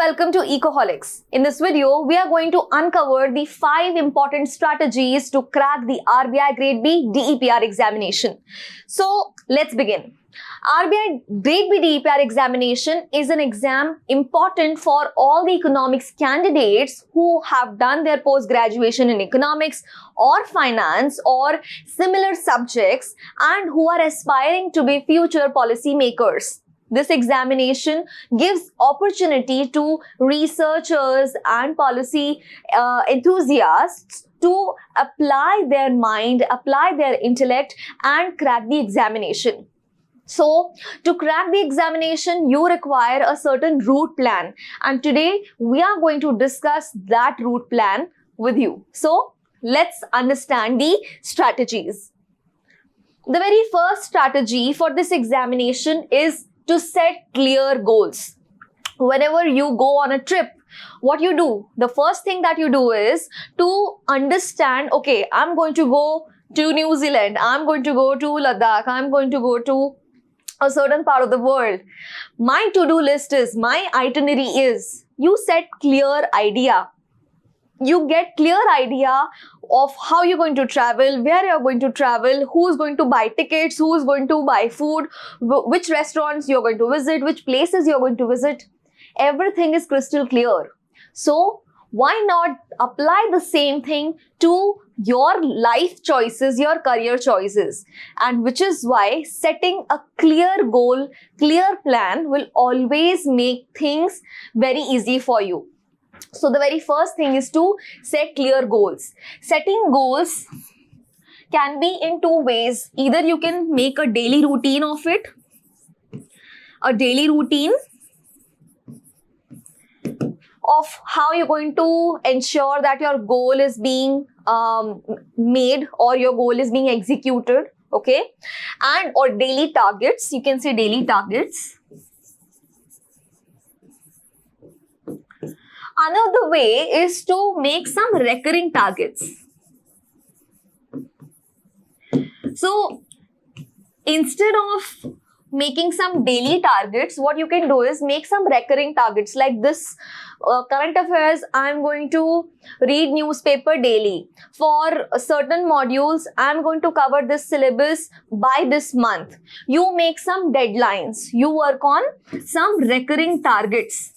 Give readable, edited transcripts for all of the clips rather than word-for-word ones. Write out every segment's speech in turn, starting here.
welcome to Ecoholics. In this video, we are going to uncover the 5 important strategies to crack the RBI Grade B DEPR examination. So, let's begin. RBI Grade B DEPR examination is an exam important for all the economics candidates who have done their post-graduation in economics or finance or similar subjects and who are aspiring to be future policy makers. This examination gives opportunity to researchers and policy enthusiasts to apply their mind, apply their intellect and crack the examination. So, to crack the examination, you require a certain route plan, and today we are going to discuss that route plan with you. So, let's understand the strategies. The very first strategy for this examination is to set clear goals. Whenever you go on a trip, what you do, the first thing that you do is to understand, okay, I'm going to go to New Zealand, I'm going to go to Ladakh, I'm going to go to a certain part of the world. My to-do list is, my itinerary is, you set clear idea. You get clear idea of how you're going to travel, where you're going to travel, who's going to buy tickets, who's going to buy food, which restaurants you're going to visit, which places you're going to visit. Everything is crystal clear. So, why not apply the same thing to your life choices, your career choices? And which is why setting a clear goal, clear plan will always make things very easy for you. So the very first thing is to set clear goals. Setting goals can be in 2 ways. Either you can make a daily routine of it, a daily routine of how you're going to ensure that your goal is being made or your goal is being executed, okay? And or daily targets, you can say daily targets. Another way is to make some recurring targets. So, instead of making some daily targets, what you can do is make some recurring targets like this. Current affairs, I'm going to read newspaper daily. For certain modules, I'm going to cover this syllabus by this month. You make some deadlines. You work on some recurring targets.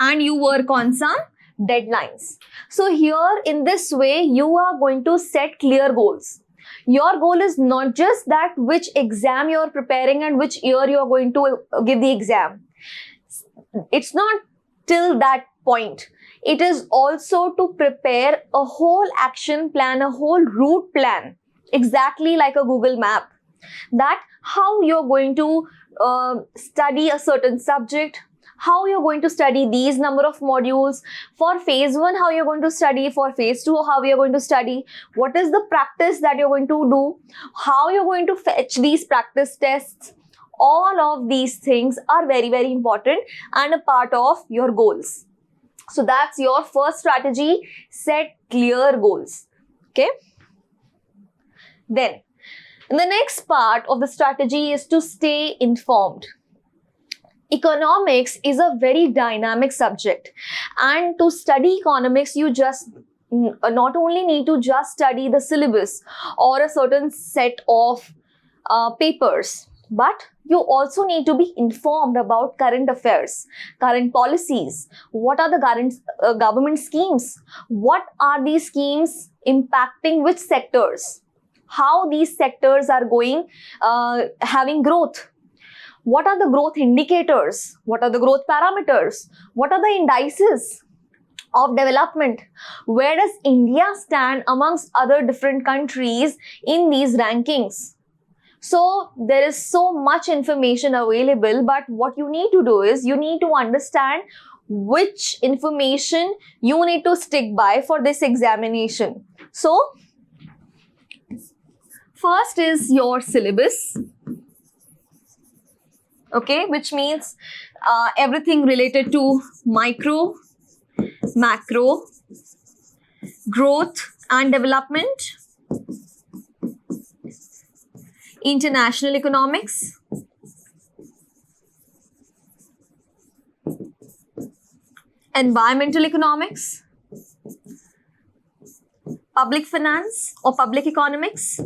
And you work on some deadlines. So here in this way, you are going to set clear goals. Your goal is not just that which exam you are preparing and which year you are going to give the exam. It's not till that point. It is also to prepare a whole action plan, a whole route plan, exactly like a Google map. That how you're going to study a certain subject, how you're going to study these number of modules, for phase 1, how you're going to study, for phase 2, how you're going to study, what is the practice that you're going to do, how you're going to fetch these practice tests. All of these things are very, very important and a part of your goals. So that's your first strategy, set clear goals, okay? Then, the next part of the strategy is to stay informed. Economics is a very dynamic subject, and to study economics, you just not only need to just study the syllabus or a certain set of papers, but you also need to be informed about current affairs, current policies, what are the current government schemes, what are these schemes impacting which sectors, how these sectors are going, having growth. What are the growth indicators? What are the growth parameters? What are the indices of development? Where does India stand amongst other different countries in these rankings? So, there is so much information available, but what you need to do is you need to understand which information you need to stick by for this examination. So, first is your syllabus. Okay, which means everything related to micro, macro, growth and development, international economics, environmental economics, public finance or public economics,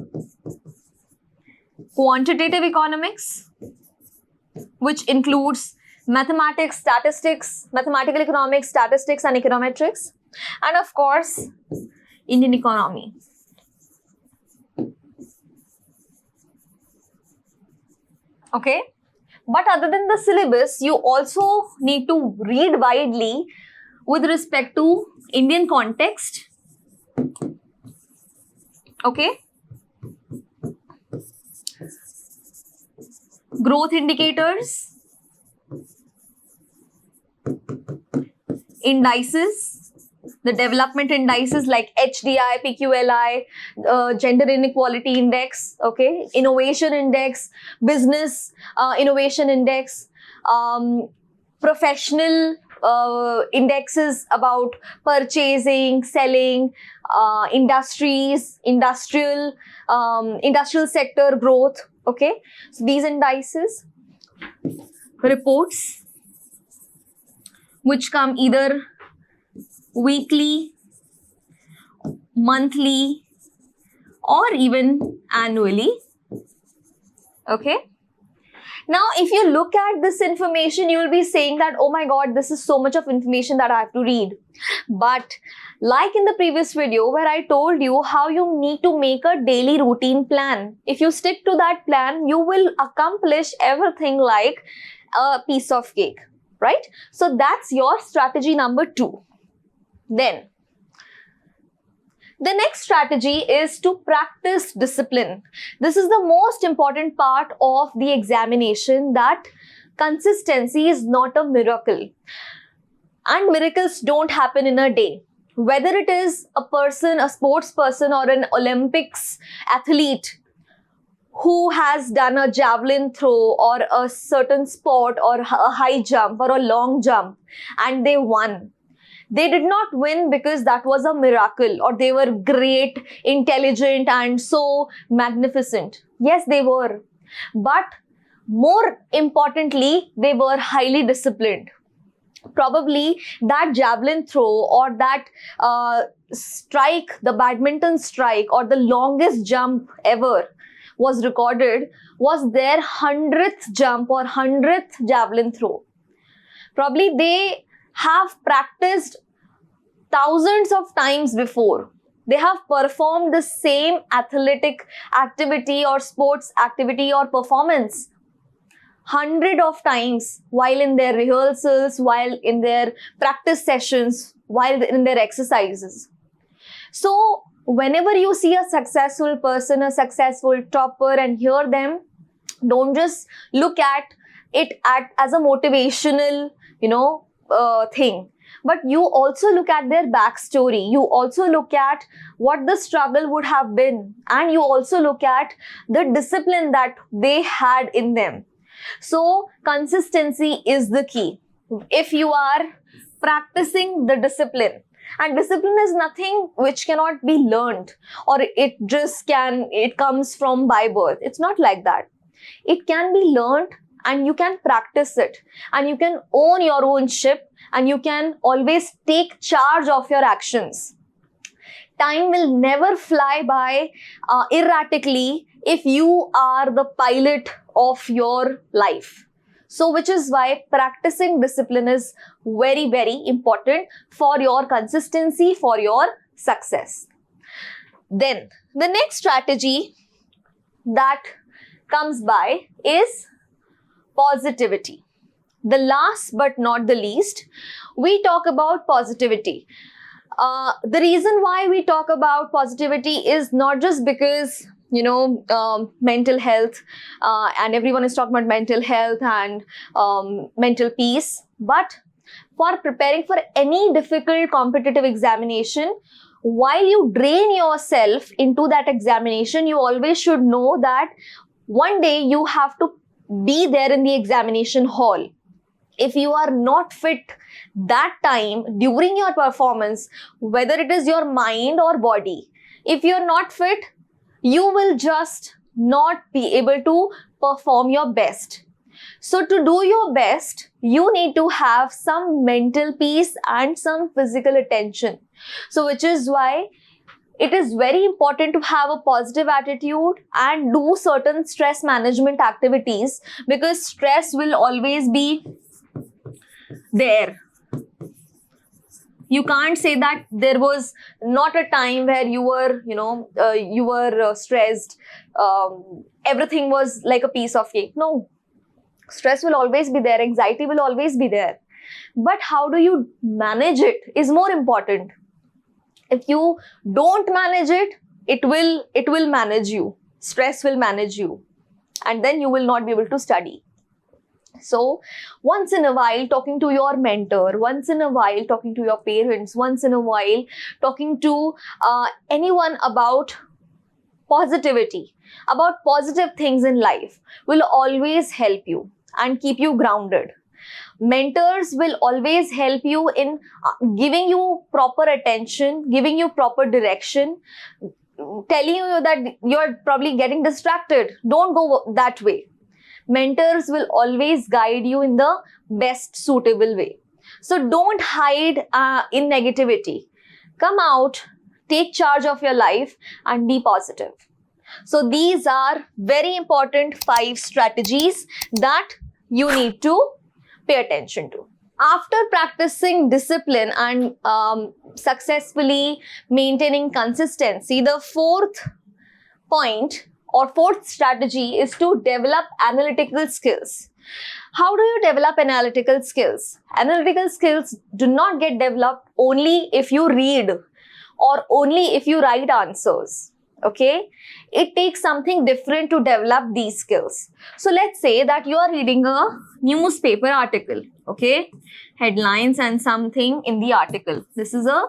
quantitative economics, which includes mathematics, statistics, mathematical economics, statistics and econometrics, and of course, Indian economy. Okay, but other than the syllabus, you also need to read widely with respect to Indian context. Okay, growth indicators, indices, the development indices like HDI, PQLI, gender inequality index, okay, innovation index, business innovation index, professional indexes about purchasing, selling, industries, industrial sector growth. Okay, so these indices, reports which come either weekly, monthly, or even annually. Okay. Now, if you look at this information, you will be saying that, oh my God, this is so much of information that I have to read. But like in the previous video where I told you how you need to make a daily routine plan. If you stick to that plan, you will accomplish everything like a piece of cake, right? So that's your strategy number 2. Then, the next strategy is to practice discipline. This is the most important part of the examination, that consistency is not a miracle. And miracles don't happen in a day. Whether it is a person, a sports person or an Olympics athlete who has done a javelin throw or a certain sport or a high jump or a long jump and they won. They did not win because that was a miracle or they were great, intelligent and so magnificent. Yes, they were. But more importantly, they were highly disciplined. Probably that javelin throw or that strike, the badminton strike or the longest jump ever was recorded was their 100th jump or 100th javelin throw. Probably they have practiced thousands of times before. They have performed the same athletic activity or sports activity or performance 100 of times while in their rehearsals, while in their practice sessions, while in their exercises. So whenever you see a successful person, a successful topper and hear them, don't just look at it as a motivational, thing. But you also look at their backstory. You also look at what the struggle would have been. And you also look at the discipline that they had in them. So consistency is the key. If you are practicing the discipline, and discipline is nothing which cannot be learned or it comes from by birth. It's not like that. It can be learned and you can practice it and you can own your own ship and you can always take charge of your actions. Time will never fly by erratically if you are the pilot of your life. So which is why practicing discipline is very, very important for your consistency, for your success. Then the next strategy that comes by is positivity. The last but not the least, we talk about positivity. The reason why we talk about positivity is not just because mental health and everyone is talking about mental health and mental peace, but for preparing for any difficult competitive examination, while you drain yourself into that examination, you always should know that one day you have to be there in the examination hall. If you are not fit that time during your performance, whether it is your mind or body, if you're not fit, you will just not be able to perform your best. So to do your best, you need to have some mental peace and some physical attention. So which is why it is very important to have a positive attitude and do certain stress management activities, because stress will always be there. You can't say that there was not a time where you were stressed. Everything was like a piece of cake. No, stress will always be there. Anxiety will always be there. But how do you manage it is more important. If you don't manage it, it will manage you. Stress will manage you, and then you will not be able to study. So once in a while talking to your mentor, once in a while talking to your parents, once in a while talking to anyone about positivity, about positive things in life will always help you and keep you grounded. Mentors will always help you in giving you proper attention, giving you proper direction, telling you that you're probably getting distracted. Don't go that way. Mentors will always guide you in the best suitable way. So don't hide in negativity. Come out, take charge of your life and be positive. So these are very important 5 strategies that you need to pay attention to. After practicing discipline and successfully maintaining consistency, the 4th point or 4th strategy is to develop analytical skills. How do you develop analytical skills? Analytical skills do not get developed only if you read or only if you write answers. Okay? It takes something different to develop these skills. So let's say that you are reading a newspaper article. Okay? Headlines and something in the article. This is a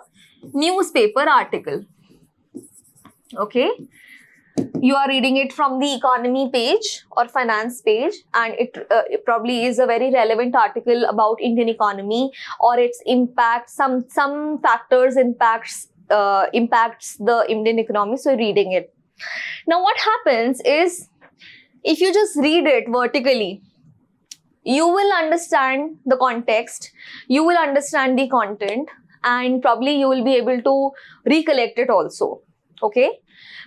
newspaper article. Okay? You are reading it from the economy page or finance page, and it probably is a very relevant article about Indian economy or its impact. Some factors impacts the Indian economy, so reading it. Now what happens is, if you just read it vertically, you will understand the context, you will understand the content, and probably you will be able to recollect it also. Okay?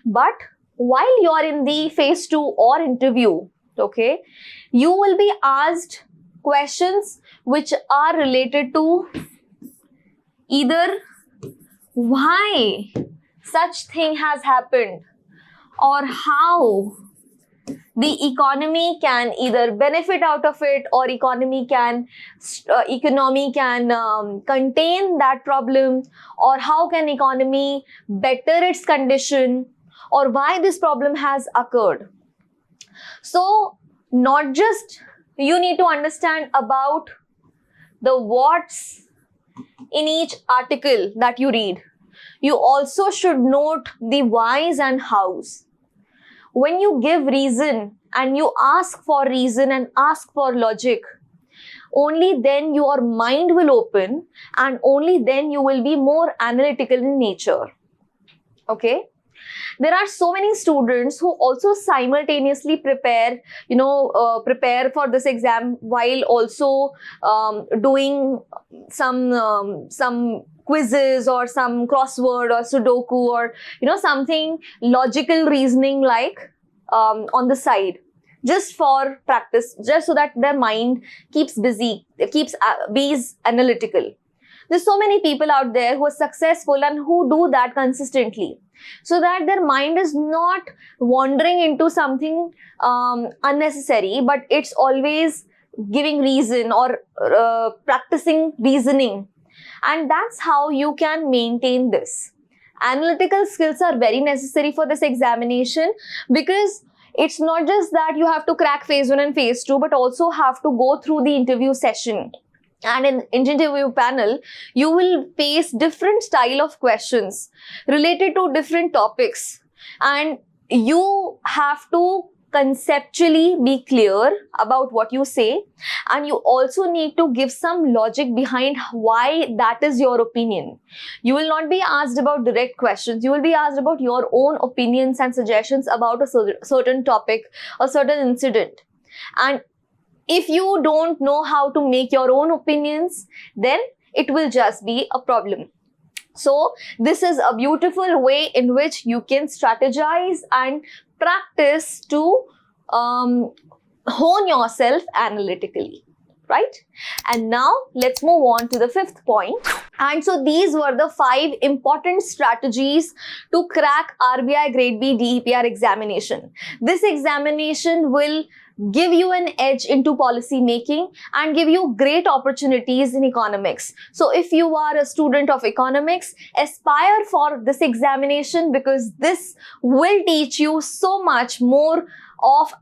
But while you are in the phase 2 or interview, okay, you will be asked questions which are related to either why such thing has happened or how the economy can either benefit out of it, or economy can contain that problem, or how can economy better its condition, or why this problem has occurred. So not just you need to understand about the what's in each article that you read, you also should note the whys and hows. When you give reason and you ask for reason and ask for logic, only then your mind will open, and only then you will be more analytical in nature. Okay? There are so many students who also simultaneously prepare for this exam while also doing some quizzes or some crossword or Sudoku or something logical reasoning like on the side, just for practice, just so that their mind keeps busy, bees analytical. There's so many people out there who are successful and who do that consistently, so that their mind is not wandering into something unnecessary, but it's always giving reason or practicing reasoning. And that's how you can maintain this. Analytical skills are very necessary for this examination, because it's not just that you have to crack phase 1 and phase 2, but also have to go through the interview session. And in interview panel, you will face different style of questions related to different topics. And you have to conceptually be clear about what you say. And you also need to give some logic behind why that is your opinion. You will not be asked about direct questions. You will be asked about your own opinions and suggestions about a certain topic, a certain incident. And if you don't know how to make your own opinions, then it will just be a problem. So this is a beautiful way in which you can strategize and practice to hone yourself analytically, right? And now let's move on to the fifth point. And so these were the 5 important strategies to crack RBI Grade B DEPR examination. This examination will give you an edge into policy making and give you great opportunities in economics. So if you are a student of economics, aspire for this examination, because this will teach you so much more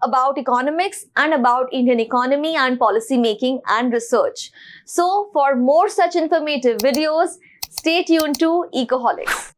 about economics and about Indian economy and policy making and research. So for more such informative videos, stay tuned to Ecoholics.